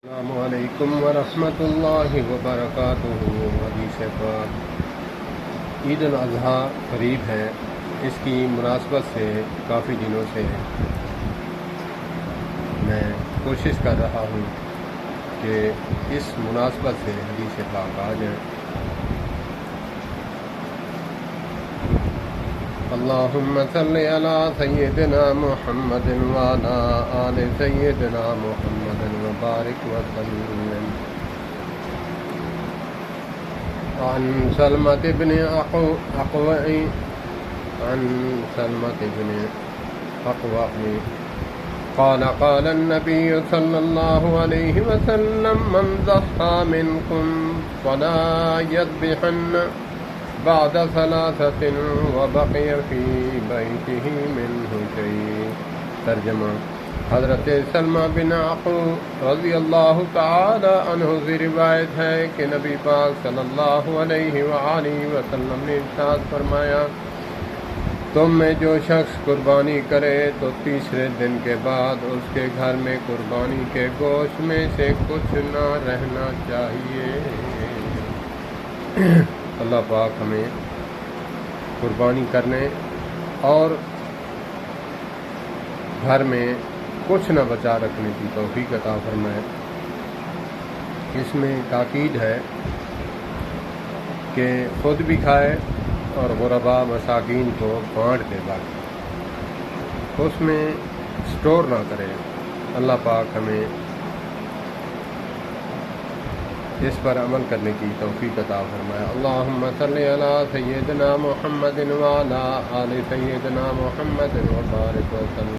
السلام علیکم ورحمۃ اللہ وبرکاتہ۔ حدیث پاک عید الاضحیٰ قریب ہے، اس کی مناسبت سے کافی دنوں سے میں کوشش کر رہا ہوں کہ اس مناسبت سے حدیث پاک آ جائیں۔ اللہم صلی علی سیدنا محمد وعلی آل سیدنا محمد وبارک وسلم۔ عن سلمة بن أقوع قال قال النبي صلى الله عليه وسلم من ضحى منكم فلا يذبحن بعد ثلاثة وبقي في بيته منه شيء۔ ترجمہ: حضرت سلمہ بن أقوع رضی اللہ تعالی عنہ سے روایت ہے کہ نبی پاک صلی اللہ علیہ وآلہ وسلم نے ارشاد فرمایا، تم میں جو شخص قربانی کرے تو تیسرے دن کے بعد اس کے گھر میں قربانی کے گوشت میں سے کچھ نہ رہنا چاہیے۔ اللہ پاک ہمیں قربانی کرنے اور گھر میں کچھ نہ بچا رکھنے کی توفیق عطا فرمائے۔ اس میں تاکید ہے کہ خود بھی کھائے اور غرباء مساکین کو بانٹ کے باقی اس میں سٹور نہ کرے۔ اللہ پاک ہمیں اس پر عمل کرنے کی توفیق عطا فرمائے۔ اللہم صلی علی سیدنا محمد وعلی آل سیدنا محمد وبارک وسلم۔